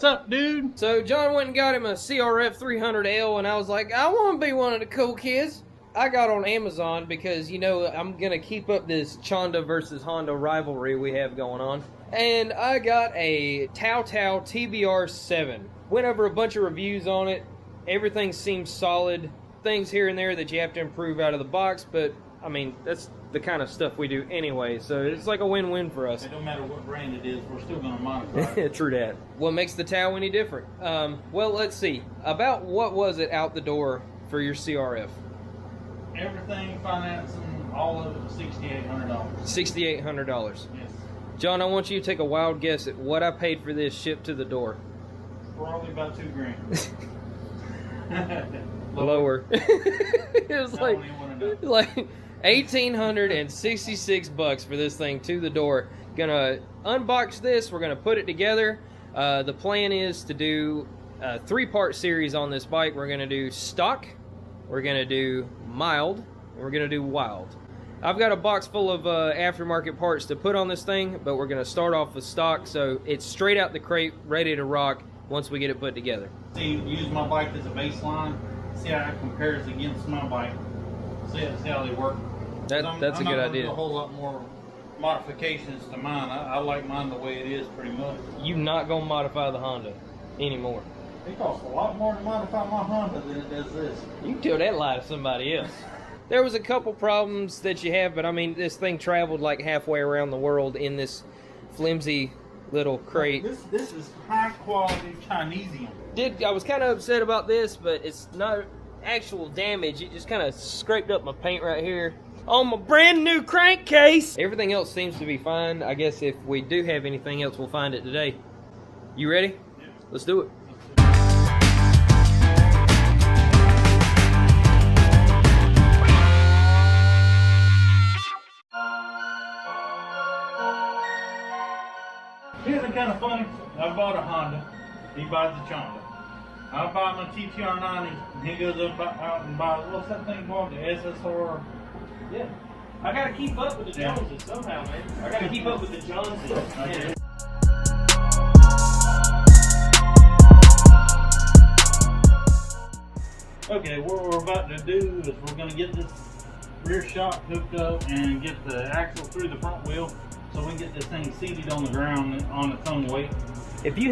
What's up, dude? So John went and got him a CRF 300L, and I was like, I want to be one of the cool kids. I got on Amazon because, you know, I'm going to keep up this Honda versus Honda rivalry we have going on. And I got a Tao TBR7. Went over a bunch of reviews on it. Everything seems solid. Things here and there that you have to improve out of the box, but, I mean, that's the kind of stuff we do anyway, so it's like a win-win for us. It don't matter what brand it is, we're still going to modify it. True that. What makes the Tao any different? Well, let's see. About what was it out the door for your CRF? Everything, financing, all of it, $6,800. $6,800. Yes. John, I want you to take a wild guess at what I paid for this shipped to the door. Probably about $2,000. Lower. It was like 1,866 bucks for this thing to the door. Gonna unbox this. We're gonna put it together. The plan is to do a 3-part series on this bike. We're gonna do stock, we're gonna do mild, and we're gonna do wild. I've got a box full of aftermarket parts to put on this thing, but we're gonna start off with stock, so it's straight out the crate, ready to rock once we get it put together. See, use my bike as a baseline. See how it compares against my bike. See how they work. That's a good idea. A whole lot more modifications to mine. I like mine the way it is, pretty much. You're not gonna modify the Honda anymore. It costs a lot more to modify my Honda than it does this. You can tell that lie to somebody else. There was a couple problems that you have, but I mean, this thing traveled like halfway around the world in this flimsy little crate. This is high quality Chinesium. I was kind of upset about this, but it's not actual damage. It just kind of scraped up my paint right here on my brand new crankcase. Everything else seems to be fine. I guess if we do have anything else, we'll find it today. You ready? Yeah. Let's do it. Here's the kind of funny. I bought a Honda. He buys a Honda. I buy my TTR90, and he goes up out and buys, what's that thing called? The SSR? Yeah. I gotta keep up with the Joneses somehow, man. I gotta keep up with the Joneses. Yeah. Okay, what we're about to do is we're going to get this rear shock hooked up and get the axle through the front wheel so we can get this thing seated on the ground on its own weight. If you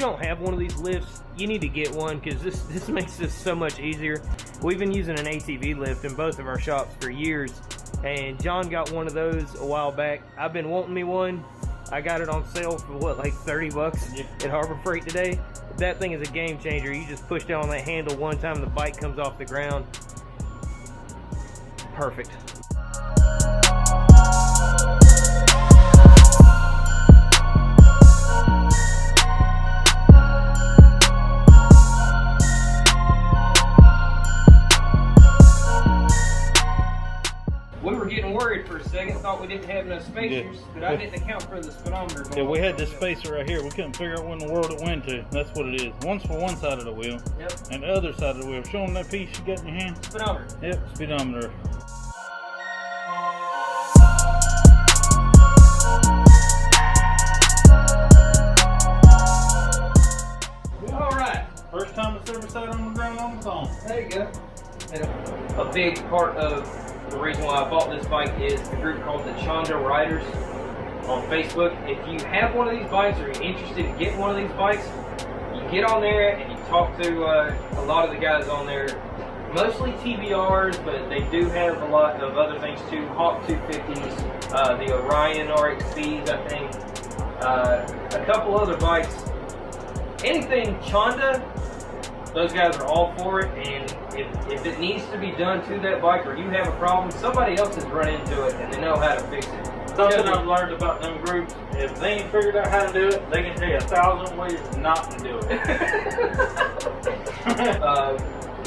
don't have one of these lifts, you need to get one, because this makes this so much easier. We've been using an ATV lift in both of our shops for years, and John got one of those a while back. I've been wanting me one. I got it on sale for what, like 30 bucks at Harbor Freight today. That thing is a game changer. You just push down on that handle one time, the bike comes off the ground. Perfect. We were getting worried for a second, thought we didn't have enough spacers, but I didn't account for the speedometer. Yeah, we had this spacer right here. We couldn't figure out where in the world it went to. That's what it is. One's for one side of the wheel, and the other side of the wheel. Show them that piece you got in your hand. Speedometer. Yep, speedometer. All right. First time it's ever sat on the ground on its own. There you go. And a big part of the reason why I bought this bike is a group called the Honda Riders on Facebook. If you have one of these bikes or you're interested in getting one of these bikes, you get on there and you talk to a lot of the guys on there. Mostly TBRs, but they do have a lot of other things too. Hawk 250s, the Orion RXCs, I think, a couple other bikes. Anything Honda, those guys are all for it, and if it needs to be done to that bike or you have a problem, somebody else has run into it and they know how to fix it. Something I've learned about them groups, if they ain't figured out how to do it, they can tell you 1,000 ways not to do it.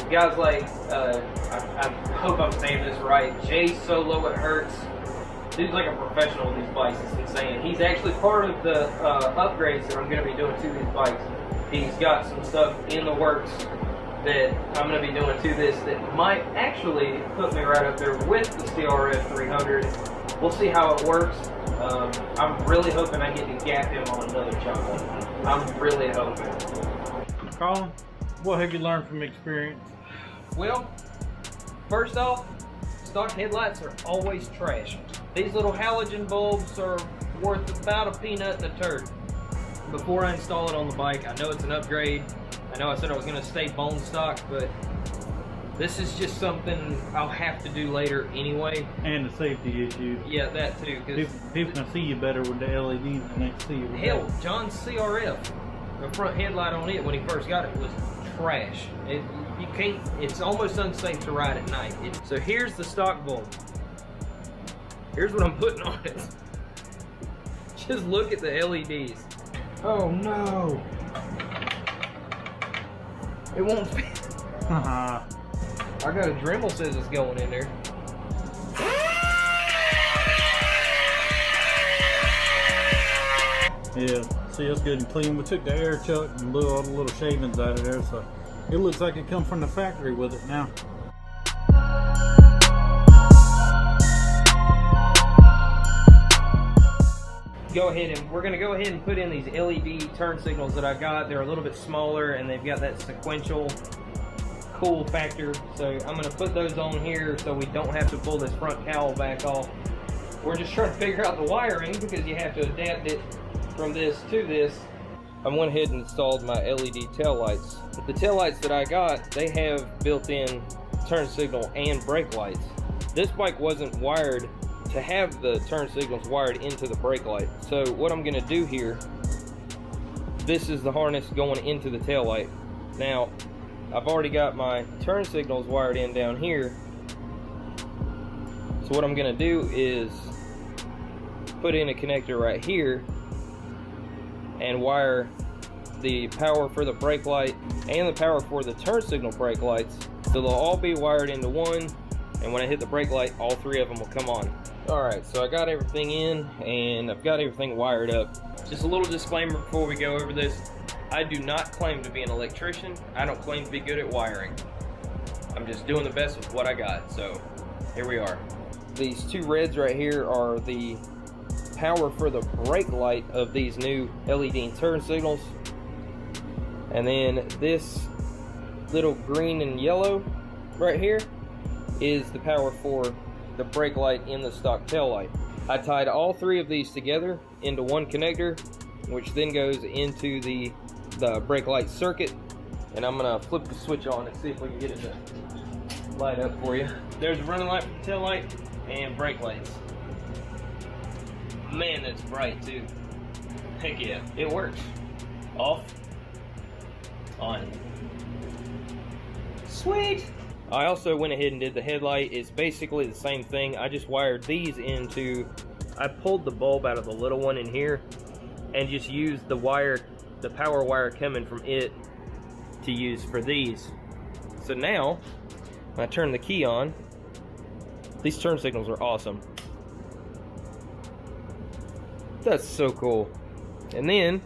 Guys like, I hope I'm saying this right, Jay Solo It Hurts. Dude's like a professional with these bikes, it's insane. He's actually part of the upgrades that I'm going to be doing to these bikes. He's got some stuff in the works that I'm going to be doing to this that might actually put me right up there with the CRF 300. We'll see how it works. I'm really hoping I get to gap him on another chunk. I'm really hoping. Colin, what have you learned from experience? Well, first off, stock headlights are always trash. These little halogen bulbs are worth about a peanut and a turd. Before I install it on the bike, I know it's an upgrade. I know I said I was going to stay bone stock, but this is just something I'll have to do later anyway. And the safety issue. Yeah, that too. People can see you better with the LEDs than they can see you with hell, John's CRF, the front headlight on it when he first got it was trash. You can't. It's almost unsafe to ride at night. So here's the stock bulb. Here's what I'm putting on it. Just look at the LEDs. Oh no! It won't fit. I got a Dremel scissors going in there. Yeah, see, it's good and clean. We took the air chuck and blew all the little shavings out of there, so it looks like it come from the factory with it now. We're gonna go ahead and put in these LED turn signals that I got. They're a little bit smaller and they've got that sequential cool factor. So I'm gonna put those on here so we don't have to pull this front cowl back off. We're just trying to figure out the wiring because you have to adapt it from this to this. I went ahead and installed my LED tail lights. The tail lights that I got, they have built-in turn signal and brake lights. This bike wasn't wired to have the turn signals wired into the brake light. So what I'm gonna do here, this is the harness going into the tail light. Now, I've already got my turn signals wired in down here. So what I'm gonna do is put in a connector right here and wire the power for the brake light and the power for the turn signal brake lights. So they'll all be wired into one, and when I hit the brake light, all three of them will come on. Alright, so I got everything in and I've got everything wired up. Just a little disclaimer before we go over this. I do not claim to be an electrician. I don't claim to be good at wiring. I'm just doing the best with what I got, so here we are. These two reds right here are the power for the brake light of these new LED turn signals. And then this little green and yellow right here is the power for the brake light in the stock tail light. I tied all three of these together into one connector, which then goes into the brake light circuit. And I'm gonna flip the switch on and see if we can get it to light up for you. There's a running light for the tail light and brake lights. Man, that's bright too. Heck yeah, it works. Off, on. Sweet. I also went ahead and did the headlight. It's basically the same thing. I just wired these into, I pulled the bulb out of the little one in here and just used the wire, the power wire coming from it to use for these. So now, when I turn the key on, these turn signals are awesome. That's so cool. And then,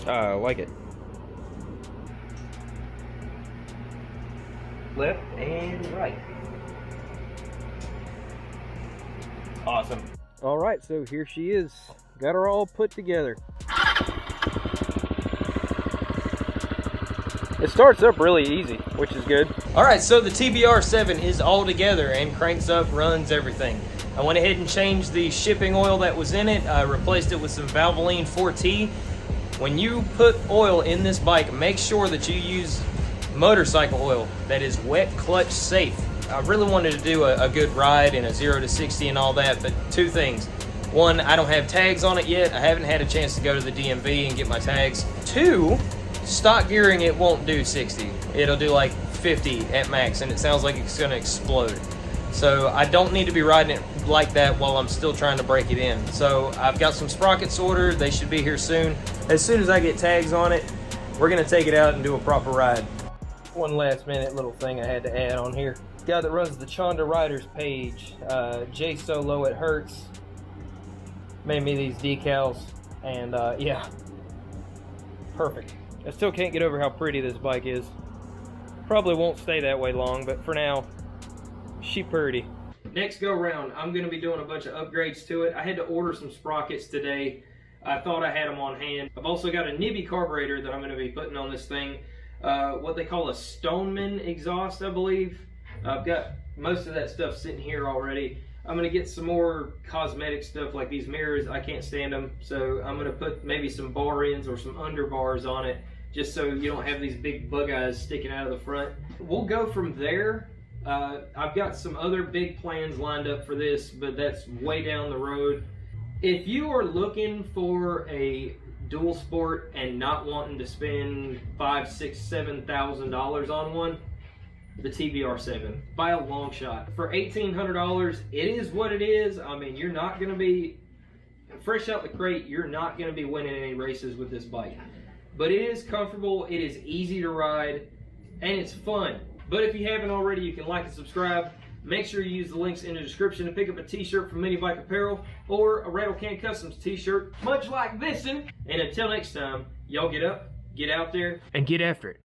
I like it. Left and right. Awesome. All right, so here she is. Got her all put together. It starts up really easy, which is good. All right, so the TBR7 is all together and cranks up, runs everything. I went ahead and changed the shipping oil that was in it. I replaced it with some Valvoline 4T. When you put oil in this bike, make sure that you use motorcycle oil that is wet clutch safe. I really wanted to do a good ride in a 0 to 60 and all that, but two things. One, I don't have tags on it yet. I haven't had a chance to go to the DMV and get my tags. Two, stock gearing, it won't do 60. It'll do like 50 at max, and it sounds like it's gonna explode. So I don't need to be riding it like that while I'm still trying to break it in. So I've got some sprockets ordered. They should be here soon. As soon as I get tags on it, we're gonna take it out and do a proper ride. One last minute little thing I had to add on here. The guy that runs the Chonda Riders page, J Solo It Hurts, made me these decals, and yeah, perfect. I still can't get over how pretty this bike is. Probably won't stay that way long, but for now, she pretty. next go round, I'm going to be doing a bunch of upgrades to it. I had to order some sprockets today. I thought I had them on hand. I've also got a Nibby carburetor that I'm going to be putting on this thing. What they call a Stoneman exhaust, I believe. I've got most of that stuff sitting here already. I'm going to get some more cosmetic stuff like these mirrors. I can't stand them, so I'm going to put maybe some bar ends or some underbars on it, just so you don't have these big bug eyes sticking out of the front. We'll go from there. I've got some other big plans lined up for this, but that's way down the road. If you are looking for a dual sport and not wanting to spend $5,000, $6,000, $7,000 on one, the TBR7 by a long shot. For $1,800, it is what it is. I mean, you're not going to be fresh out the crate. You're not going to be winning any races with this bike, but it is comfortable. It is easy to ride, and it's fun. But if you haven't already, you can like and subscribe. Make sure you use the links in the description to pick up a t-shirt from MiniBike Apparel or a Rattle Can Customs t-shirt, much like this one. And until next time, y'all get up, get out there, and get after it.